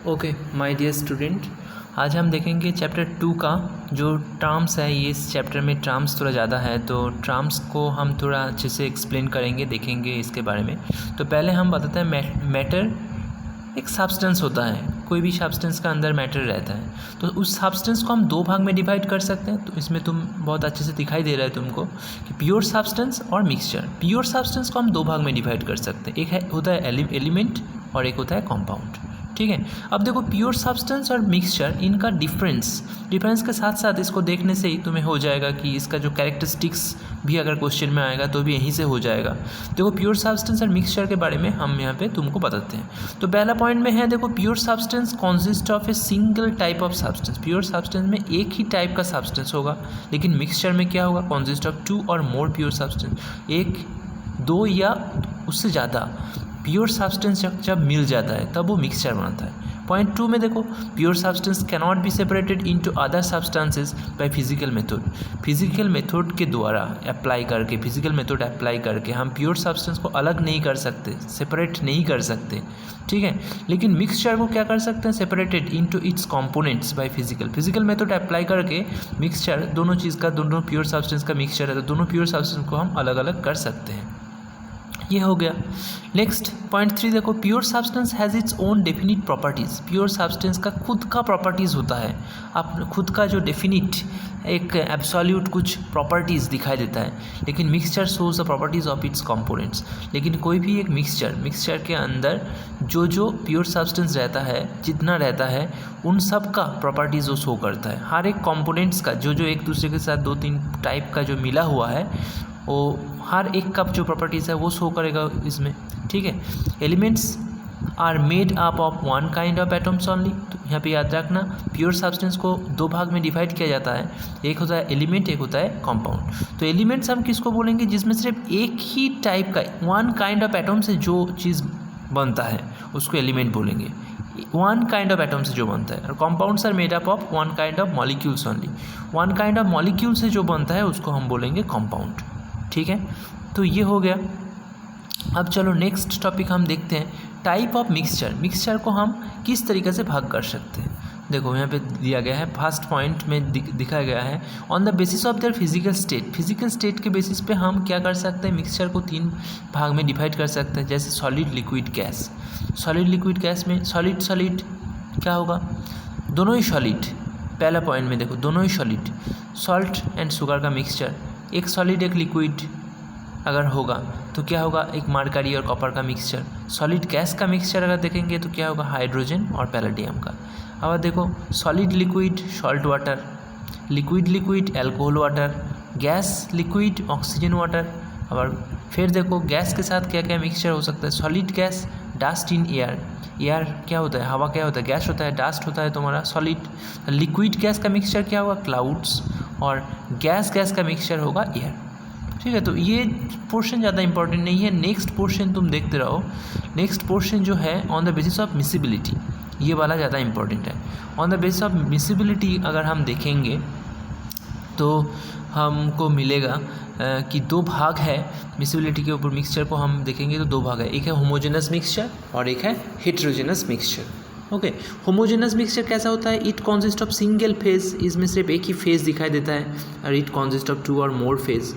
Okay my dear student, आज हम देखेंगे चैप्टर 2 का जो टर्म्स है। ये इस चैप्टर में टर्म्स थोड़ा ज़्यादा है, तो टर्म्स को हम थोड़ा अच्छे से एक्सप्लेन करेंगे, देखेंगे इसके बारे में। तो पहले हम बताते हैं मैटर एक सब्सटेंस होता है, कोई भी सब्सटेंस का अंदर मैटर रहता है। तो उस सब्सटेंस को हम दो भाग में डिवाइड कर सकते हैं। तो इसमें तुम बहुत अच्छे से दिखाई दे रहा है तुमको कि प्योर सब्सटेंस और मिक्सचर। प्योर सब्सटेंस को हम दो भाग में डिवाइड कर सकते हैं, एक होता है एलिमेंट और एक होता है कंपाउंड। ठीक है, अब देखो प्योर सब्सटेंस और मिक्सचर, इनका डिफरेंस के साथ साथ इसको देखने से ही तुम्हें हो जाएगा कि इसका जो कैरेक्टरिस्टिक्स भी अगर क्वेश्चन में आएगा तो भी यहीं से हो जाएगा। देखो प्योर सब्सटेंस और मिक्सचर के बारे में हम यहाँ पे तुमको बताते हैं। तो पहला पॉइंट में है, देखो pure substance consist of a single type of substance. Pure substance में एक ही टाइप का सब्सटेंस होगा, लेकिन मिक्सचर में क्या होगा, कॉन्सिस्ट ऑफ टू और मोर प्योर सब्सटेंस। एक, दो या उससे ज़्यादा प्योर सब्सटेंस जब मिल जाता है तब वो मिक्सचर बनता है। पॉइंट 2 में देखो, pure substance cannot be separated into other substances by physical method. Physical method के द्वारा फिजिकल मेथड अप्लाई करके हम प्योर सब्सटेंस को अलग नहीं कर सकते, सेपरेट नहीं कर सकते। ठीक है, लेकिन मिक्सचर को क्या कर सकते हैं, separated into its components by physical method apply करके मिक्सचर, दोनों चीज़ का, दोनों प्योर सब्सटेंस का मिक्सचर है तो दोनों प्योर सब्सटेंस को हम अलग अलग कर सकते हैं। ये हो गया। नेक्स्ट पॉइंट 3 देखो, pure substance has its own definite properties. Pure substance का खुद का प्रॉपर्टीज़ होता है, आप खुद का जो डेफिनिट एक एब्सोल्यूट कुछ प्रॉपर्टीज़ दिखाई देता है। लेकिन mixture shows the properties of its components. लेकिन कोई भी एक मिक्सचर के अंदर जो प्योर सब्सटेंस रहता है, जितना रहता है, उन सब का प्रॉपर्टीज़ वो शो करता है। हर एक कंपोनेंट्स का जो एक दूसरे के साथ 2-3 टाइप का जो मिला हुआ है, वो हर एक का जो प्रॉपर्टीज़ है वो शो करेगा इसमें। ठीक है, elements are made up of one kind of atoms only. तो यहाँ पे याद रखना, प्योर सब्सटेंस को दो भाग में डिवाइड किया जाता है, एक होता है एलिमेंट, एक होता है कंपाउंड। तो एलिमेंट्स हम किसको बोलेंगे, जिसमें सिर्फ एक ही टाइप का, वन काइंड ऑफ एटम से जो चीज़ बनता है उसको एलिमेंट बोलेंगे, वन काइंड ऑफ एटम से जो बनता है। और compounds are made up of one kind of molecules only. One kind of molecule से जो बनता है उसको हम बोलेंगे कंपाउंड। ठीक है, तो ये हो गया। अब चलो नेक्स्ट टॉपिक हम देखते हैं, टाइप ऑफ मिक्सचर। मिक्सचर को हम किस तरीके से भाग कर सकते हैं। देखो यहाँ पे दिया गया है, फर्स्ट पॉइंट में दिखाया गया है, on the basis of their physical state. Physical state के बेसिस पे हम क्या कर सकते हैं, मिक्सचर को 3 भाग में डिवाइड कर सकते हैं, जैसे solid, liquid, gas. Solid liquid gas में सॉलिड क्या होगा, दोनों ही सॉलिड। पहला पॉइंट में देखो, दोनों ही सॉलिड, सॉल्ट एंड शुगर का मिक्सचर। एक सॉलिड एक लिक्विड अगर होगा तो क्या होगा, एक मरकरी और कॉपर का मिक्सचर। सॉलिड गैस का मिक्सचर अगर देखेंगे तो क्या होगा, हाइड्रोजन और पैलेडियम का। अब देखो, solid liquid salt water, liquid alcohol water, gas liquid oxygen water. और फिर देखो गैस के साथ क्या क्या मिक्सचर हो सकता है, solid gas dust in air. Air क्या होता है, हवा क्या होता है, गैस होता है, डस्ट होता है तुम्हारा सॉलिड। लिक्विड गैस का मिक्सचर क्या होगा, क्लाउड्स। और गैस का मिक्सचर होगा एयर। ठीक है, तो ये पोर्शन ज़्यादा इंपॉर्टेंट नहीं है, नेक्स्ट पोर्शन तुम देखते रहो। नेक्स्ट पोर्शन जो है, on the basis of miscibility, ये वाला ज़्यादा इंपॉर्टेंट है। On the basis of miscibility अगर हम देखेंगे तो हमको मिलेगा कि 2 भाग है मिसिबिलिटी के ऊपर। मिक्सचर को हम देखेंगे तो 2 भाग है, एक है होमोजेनस मिक्सचर और एक है heterogeneous mixture. Okay, homogeneous mixture कैसा होता है, it consist of single phase, इसमें सिर्फ एक ही फेज दिखाई देता है। और इट कॉन्सिस्ट ऑफ 2 और मोर फेज।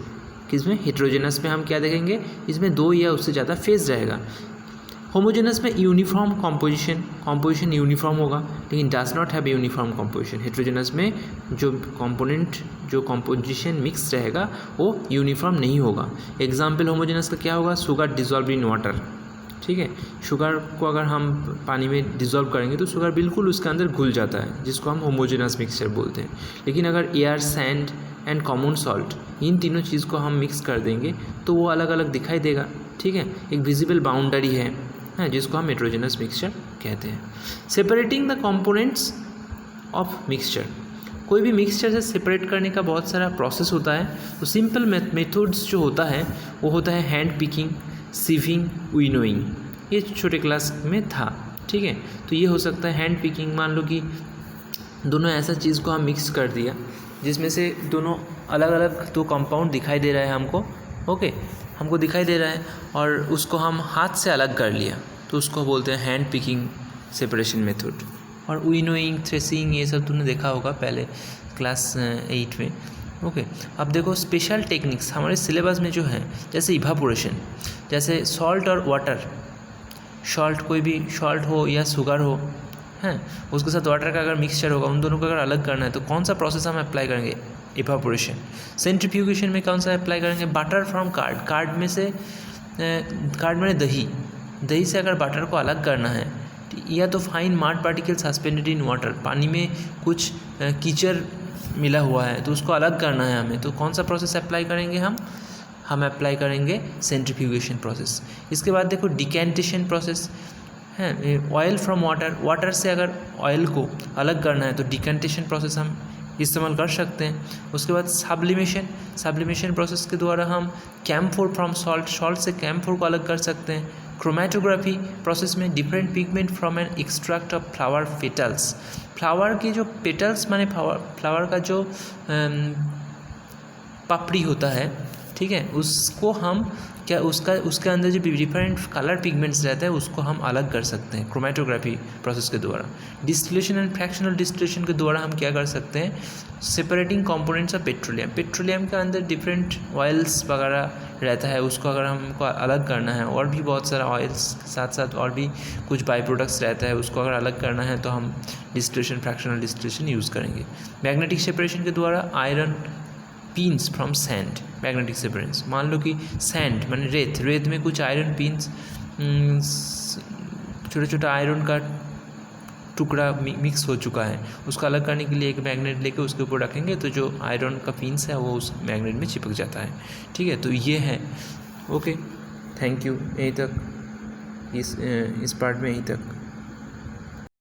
किसमें, हेटेरोजेनस में हम क्या देखेंगे, इसमें 2 या उससे ज़्यादा फेज रहेगा। होमोजेनस में यूनिफॉर्म कंपोजिशन यूनिफॉर्म होगा, लेकिन does not have uniform composition. Heterogeneous में जो कंपोनेंट, जो कंपोजिशन मिक्स रहेगा वो यूनिफॉर्म नहीं होगा। एग्जाम्पल होमोजेनस का क्या होगा, शुगर डिजॉल्व इन वाटर। ठीक है, शुगर को अगर हम पानी में डिज़ोल्व करेंगे तो शुगर बिल्कुल उसके अंदर घुल जाता है, जिसको हम होमोजेनस मिक्सचर बोलते हैं। लेकिन अगर air, sand and common salt, इन तीनों चीज़ को हम मिक्स कर देंगे तो वो अलग अलग दिखाई देगा। ठीक है, एक विजिबल बाउंड्री है जिसको हम हेटेरोजेनस मिक्सचर कहते हैं। Separating the components of mixture, कोई भी मिक्सचर से सेपरेट करने का बहुत सारा प्रोसेस होता है। तो सिंपल मेथड्स जो होता है वो होता है हैंड पिकिंग, सीविंग, विनोइंग। ये छोटे क्लास में था। ठीक है, तो ये हो सकता है हैंड पिकिंग, मान लो कि दोनों ऐसा चीज़ को हम मिक्स कर दिया जिसमें से दोनों अलग अलग 2 कंपाउंड दिखाई दे रहा है हमको। ओके, हमको दिखाई दे रहा है और उसको हम हाथ से अलग कर लिया, तो उसको बोलते हैं हैंड पिकिंग सेपरेशन मेथड। और विनोइंग, थ्रेसिंग, ये सब तुमने देखा होगा पहले क्लास 8 में। ओके, अब देखो स्पेशल टेक्निक्स हमारे सिलेबस में जो है, जैसे इवापोरेशन, जैसे सॉल्ट और वाटर, सॉल्ट कोई भी सॉल्ट हो या शुगर हो, हैं, उसके साथ वाटर का अगर मिक्सचर होगा, उन दोनों को अगर अलग करना है तो कौन सा प्रोसेस हम अप्लाई करेंगे? इवापोरेशन। सेंट्रीफ्यूगेशन में कौन सा अप्लाई करेंगे? बटर फ्रॉम कार्ड, कार्ड में से कार्ड में दही, दही से अगर बटर को अलग करना है, या तो fine marred particle suspended in water, पानी में कुछ कीचड़ मिला हुआ है तो उसको अलग करना है हमें, तो कौन सा प्रोसेस अप्लाई करेंगे हम अप्लाई करेंगे सेंट्रीफ्यूगेशन प्रोसेस। इसके बाद देखो डिकेंटेशन प्रोसेस है, ऑयल फ्रॉम वाटर, वाटर से अगर ऑयल को अलग करना है तो डिकेंटेशन प्रोसेस हम इस्तेमाल कर सकते हैं। उसके बाद सब्लिमेशन, सब्लिमेशन प्रोसेस के द्वारा हम कैम्फोर फ्रॉम सॉल्ट, सॉल्ट से कैम्फोर को अलग कर सकते हैं। क्रोमेटोग्राफी प्रोसेस में different pigment from an extract of flower petals, flower के जो पेटल्स माने फ्लावर का जो पपड़ी होता है, ठीक है, उसको हम क्या उसके अंदर जो डिफरेंट कलर पिगमेंट्स रहते हैं उसको हम अलग कर सकते हैं क्रोमेटोग्राफी प्रोसेस के द्वारा। डिस्टिलेशन एंड फ्रैक्शनल डिस्टिलेशन के द्वारा हम क्या कर सकते हैं? Separating components of petroleum, petroleum के अंदर डिफरेंट ऑयल्स वगैरह रहता है, उसको अगर हमको अलग करना है, और भी बहुत सारा ऑयल्स के साथ साथ और भी कुछ बाई प्रोडक्ट्स रहता है, उसको अगर अलग करना है तो हम डिस्टिलेशन, फ्रैक्शनल डिस्टिलेशन यूज़ करेंगे। मैग्नेटिक सेपरेशन के द्वारा iron pins from sand, magnetic separation, मान लो कि सैंड माने रेत, रेत में कुछ आयरन पिंस, छोटा छोटा आयरन का टुकड़ा मिक्स हो चुका है, उसको अलग करने के लिए एक मैग्नेट लेके उसके ऊपर रखेंगे तो जो आयरन का पिंस है वो उस मैग्नेट में चिपक जाता है। ठीक है, तो ये है। ओके, थैंक यू, यहीं तक इस पार्ट में यहीं तक।